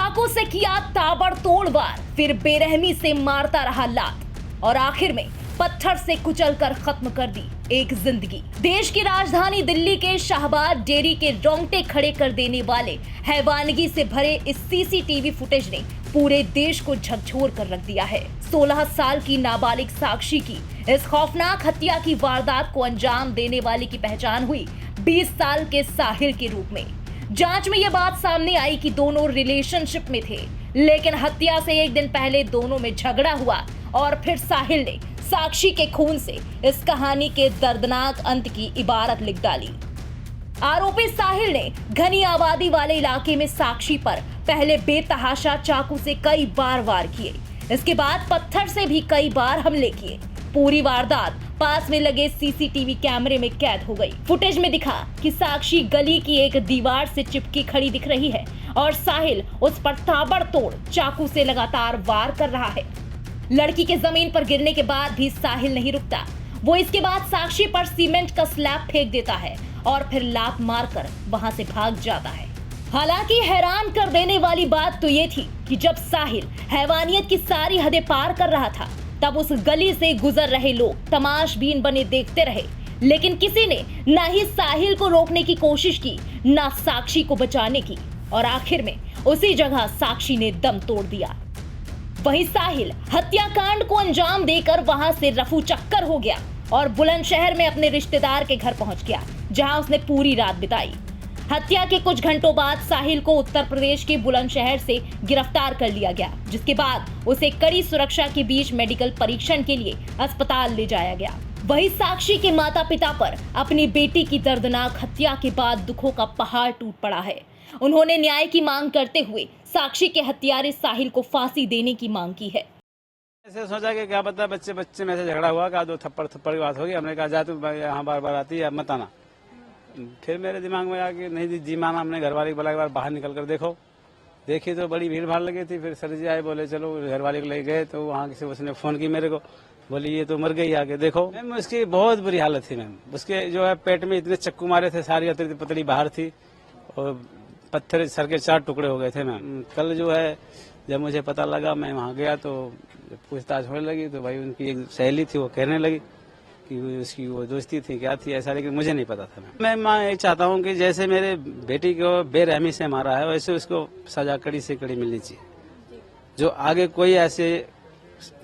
चाकू से किया ताबड़तोड़ वार, फिर बेरहमी से मारता रहा लात और आखिर में पत्थर से कुचलकर खत्म कर दी एक जिंदगी। देश की राजधानी दिल्ली के शाहबाद डेयरी के रोंगटे खड़े कर देने वाले हैवानगी से भरे इस सीसीटीवी फुटेज ने पूरे देश को झकझोर कर रख दिया है। 16 साल की नाबालिग साक्षी की इस खौफनाक हत्या की वारदात को अंजाम देने वाले की पहचान हुई 20 साल के साहिल के रूप में। जांच में यह बात सामने आई कि दोनों रिलेशनशिप में थे, लेकिन हत्या से एक दिन पहले दोनों में झगड़ा हुआ और फिर साहिल ने साक्षी के खून से इस कहानी के दर्दनाक अंत की इबारत लिख डाली। आरोपी साहिल ने घनी आबादी वाले इलाके में साक्षी पर पहले बेतहाशा चाकू से कई बार वार किए, इसके बाद पत्थर से भी कई बार हमले किए। पूरी वारदात पास में लगे सीसीटीवी कैमरे में कैद हो गई। फुटेज में दिखा कि साक्षी गली की एक दीवार से चिपकी खड़ी दिख रही है और साहिल उस पर ताबड़तोड़ चाकू से लगातार वार कर रहा है। लड़की के जमीन पर गिरने के बाद भी साहिल नहीं रुकता। वो इसके बाद साक्षी पर सीमेंट का स्लैब फेंक देता है और फिर लात मारकर वहां से भाग जाता है। हालांकि हैरान कर देने वाली बात तो ये थी कि जब साहिल हैवानियत की सारी हदें पार कर रहा था, तब उस गली से गुजर रहे लोग तमाशबीन बने देखते रहे, लेकिन किसी ने ना ही साहिल को रोकने की कोशिश की, ना साक्षी को बचाने की, और आखिर में उसी जगह साक्षी ने दम तोड़ दिया। वहीं साहिल हत्याकांड को अंजाम देकर वहां से रफू चक्कर हो गया और बुलंदशहर में अपने रिश्तेदार के घर पहुंच गया, जहां उसने पूरी रात बिताई। हत्या के कुछ घंटों बाद साहिल को उत्तर प्रदेश के बुलंदशहर से गिरफ्तार कर लिया गया, जिसके बाद उसे कड़ी सुरक्षा के बीच मेडिकल परीक्षण के लिए अस्पताल ले जाया गया। वहीं साक्षी के माता पिता पर अपनी बेटी की दर्दनाक हत्या के बाद दुखों का पहाड़ टूट पड़ा है। उन्होंने न्याय की मांग करते हुए साक्षी के हत्यारे साहिल को फांसी देने की मांग की है। ऐसे सोचा कि क्या पता बच्चे में से झगड़ा हुआ, का दो थप्पड़ की बात होगी। हमने कहा जा तू यहाँ बार आती है, मत आना। फिर मेरे दिमाग में आया कि नहीं जी माना। हमने घरवाले को बोला एक बार बाहर निकल कर देखी तो बड़ी भीड़ भाड़ लगी थी। फिर सर जी आए, बोले चलो, घरवाले को ले गए तो वहाँ किसी उसने फोन की मेरे को, बोली ये तो मर गई, आके देखो। मैम उसकी बहुत बुरी हालत थी मैम। उसके जो है पेट में इतने चक्कू मारे थे, सारी अतरी पतली बाहर थी और पत्थर सर के 4 टुकड़े हो गए थे मैम। कल जो है जब मुझे पता लगा, मैं वहाँ गया तो पूछताछ होने लगी तो भाई उनकी एक सहेली थी, वो कहने लगी कि उसकी वो दोस्ती थी, क्या थी ऐसा, लेकिन मुझे नहीं पता था। मैं ये चाहता हूँ कि जैसे मेरे बेटी को बेरहमी से मारा है, वैसे उसको सजा कड़ी से कड़ी मिलनी चाहिए, जो आगे कोई ऐसे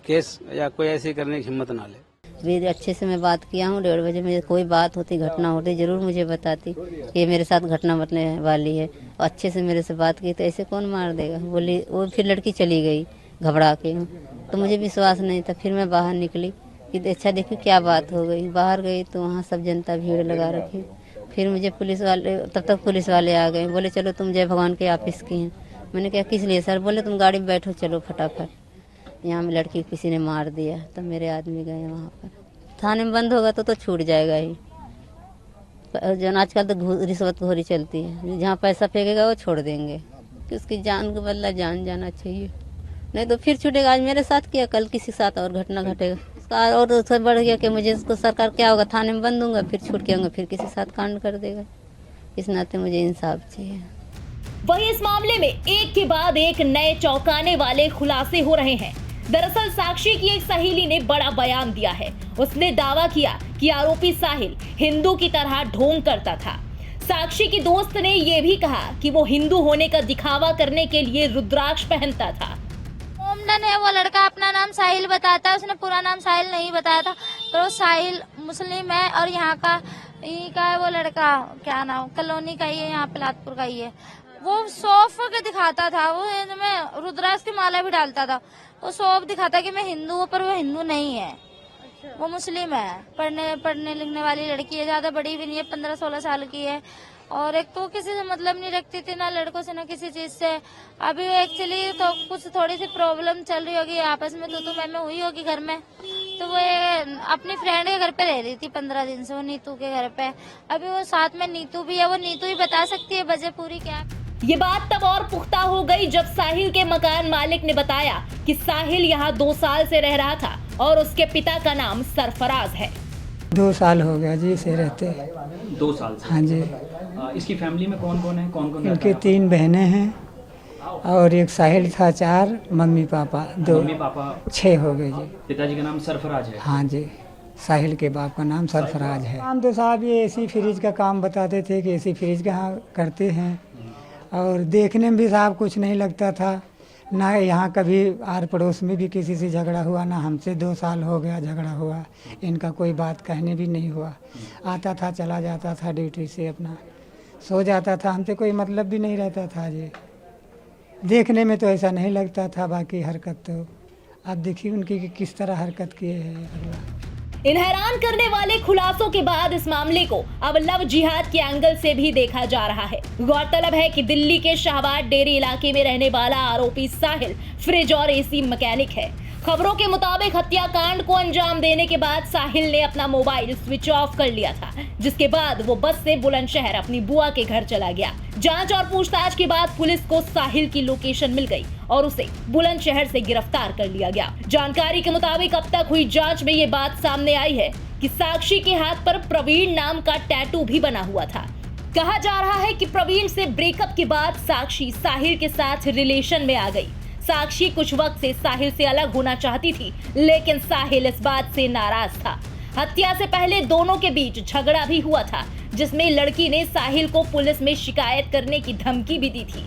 केस या कोई ऐसी करने की हिम्मत ना ले। भी अच्छे से मैं बात किया हूँ। 1:30 बजे मुझे कोई बात होती, घटना होती, जरूर मुझे बताती ये मेरे साथ घटना बतने वाली है। अच्छे से मेरे से बात की तो ऐसे कौन मार देगा। बोली वो, फिर लड़की चली गई घबरा के, तो मुझे विश्वास नहीं था। फिर मैं बाहर निकली कि अच्छा देखी क्या बात हो गई। बाहर गई तो वहाँ सब जनता भीड़ लगा रखी। फिर मुझे पुलिस वाले, तब तक पुलिस वाले आ गए, बोले चलो तुम जय भगवान के ऑफिस की हैं। मैंने कहा किस लिए सर? बोले तुम गाड़ी में बैठो, चलो फटाफट, यहाँ में लड़की किसी ने मार दिया। तब मेरे आदमी गए वहाँ पर। थाने में बंद होगा तो छूट जाएगा ही। जो आजकल तो रिश्वत खोरी चलती है, जहाँ पैसा फेंकेगा वो छोड़ देंगे कि उसकी जान का बदला जान जाना चाहिए, नहीं तो फिर छूटेगा। आज मेरे साथ किया, कल किसी के साथ और घटना घटेगा। और उससे बढ़ गया कि मुझे इसको सरकार क्या होगा, थाने में बंद दूंगा, फिर छूट के आऊँगा, फिर किसी साथ कांड कर देगा। इस नाते मुझे इंसाफ चाहिए। वहीं इस मामले में एक के बाद एक नए चौंकाने वाले खुलासे हो रहे हैं। दरअसल साक्षी की एक सहेली ने बड़ा बयान दिया है। उसने दावा किया कि आरोपी साहिल हिंदू की तरह ढोंग करता था। साक्षी की दोस्त ने यह भी कहा कि वो हिंदू होने का दिखावा करने के लिए रुद्राक्ष पहनता था। ओमनन है वो लड़का, अपना नाम साहिल बताता है, उसने पूरा नाम साहिल नहीं बताया था, पर वो साहिल मुस्लिम है और यहाँ का है वो लड़का, क्या नाम, कॉलोनी का ही है, यहाँ पिलातपुर का ही है। वो सौंफ के दिखाता था, वो इनमें रुद्राक्ष की माला भी डालता था। वो सौंफ दिखाता कि मैं हिंदू हूँ, पर वो हिंदू नहीं है। वो मुस्लिम है, पढ़ने लिखने वाली लड़की है, ज्यादा बड़ी भी नहीं है, 15-16 साल की है। और एक तो किसी से मतलब नहीं रखती थी, ना लड़कों से ना किसी चीज से। अभी एक्चुअली तो कुछ थोड़ी सी प्रॉब्लम चल रही होगी, आपस में तू मैं हुई होगी घर में, तो वो अपनी फ्रेंड के घर पे रह रही थी 15 दिन से, वो नीतू के घर पे। अभी वो साथ में नीतू भी है, वो नीतू ही बता सकती है वजह पूरी क्या। ये बात तब और पुख्ता हो गई जब साहिल के मकान मालिक ने बताया कि साहिल यहाँ 2 साल से रह रहा था और उसके पिता का नाम सरफराज है। 2 साल हो गया जी इसे रहते। 2 साल से? हाँ जी। इसकी फैमिली में कौन कौन है, कौन कौन? इनके 3 बहनें हैं, और एक साहिल था 4, मम्मी पापा 2, मम्मी पापा 6 हो गए जी। पिताजी का नाम सरफराज है। हाँ जी, साहिल के बाप का नाम सरफराज है। काम तो साहब ये एसी फ्रिज का काम बताते थे कि एसी फ्रिज का हाँ करते हैं, और देखने में भी साहब कुछ नहीं लगता था। ना यहाँ कभी आर पड़ोस में भी किसी से झगड़ा हुआ, ना हमसे 2 साल हो गया झगड़ा हुआ। इनका कोई बात कहने भी नहीं हुआ। आता था चला जाता था ड्यूटी से, अपना सो जाता था, हमसे कोई मतलब भी नहीं रहता था जी। देखने में तो ऐसा नहीं लगता था, बाकी हरकत तो अब देखिए उनकी कि किस तरह हरकत किए हैं। अगला इन हैरान करने वाले खुलासों के बाद इस मामले को अब लव जिहाद के एंगल से भी देखा जा रहा है। गौरतलब है कि दिल्ली के शाहबाद डेरी इलाके में रहने वाला आरोपी साहिल फ्रिज और एसी मैकेनिक है। खबरों के मुताबिक हत्याकांड को अंजाम देने के बाद साहिल ने अपना मोबाइल स्विच ऑफ कर लिया था, जिसके बाद वो बस से बुलंदशहर अपनी बुआ के घर चला गया। जांच और पूछताछ के बाद पुलिस को साहिल की लोकेशन मिल गई और उसे बुलंदशहर से गिरफ्तार कर लिया गया। जानकारी के मुताबिक अब तक हुई जांच में ये बात सामने आई है कि साक्षी के हाथ पर प्रवीण नाम का टैटू भी बना हुआ था। कहा जा रहा है कि प्रवीण से ब्रेकअप के बाद साक्षी साहिल के साथ रिलेशन में आ गई। साक्षी कुछ वक्त से साहिल से अलग होना चाहती थी, लेकिन साहिल इस बात से नाराज था। हत्या से पहले दोनों के बीच झगड़ा भी हुआ था, जिसमें लड़की ने साहिल को पुलिस में शिकायत करने की धमकी भी दी थी।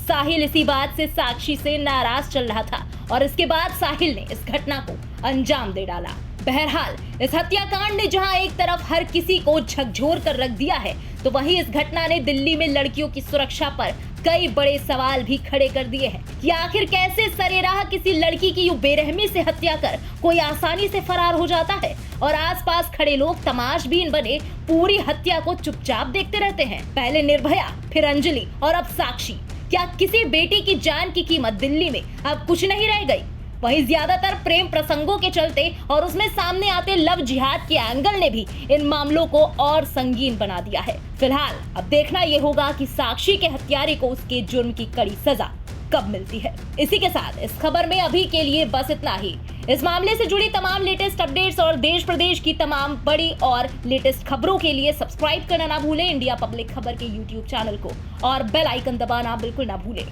साहिल इसी बात से साक्षी से नाराज चल रहा था और इसके बाद साहिल ने इस घटना को अंजाम दे डाला। बहरहाल इस हत्याकांड ने जहां एक तरफ हर किसी को झकझोर कर रख दिया है, तो वहीं इस घटना ने दिल्ली में लड़कियों की सुरक्षा पर कई बड़े सवाल भी खड़े कर दिए हैं कि आखिर कैसे सरेराह किसी लड़की की यूं बेरहमी से हत्या कर कोई आसानी से फरार हो जाता है और आसपास खड़े लोग तमाशबीन बने पूरी हत्या को चुपचाप देखते रहते हैं। पहले निर्भया, फिर अंजलि और अब साक्षी। क्या किसी बेटी की जान की कीमत दिल्ली में अब कुछ नहीं रह गई? वहीं ज्यादातर प्रेम प्रसंगों के चलते और उसमें सामने आते लव जिहाद के एंगल ने भी इन मामलों को और संगीन बना दिया है। फिलहाल अब देखना ये होगा कि साक्षी के हत्यारे को उसके जुर्म की कड़ी सजा कब मिलती है। इसी के साथ इस खबर में अभी के लिए बस इतना ही। इस मामले से जुड़ी तमाम लेटेस्ट अपडेट्स और देश प्रदेश की तमाम बड़ी और लेटेस्ट खबरों के लिए सब्सक्राइब करना ना भूलें इंडिया पब्लिक खबर के YouTube चैनल को, और बेल आइकन दबाना बिल्कुल ना भूलें।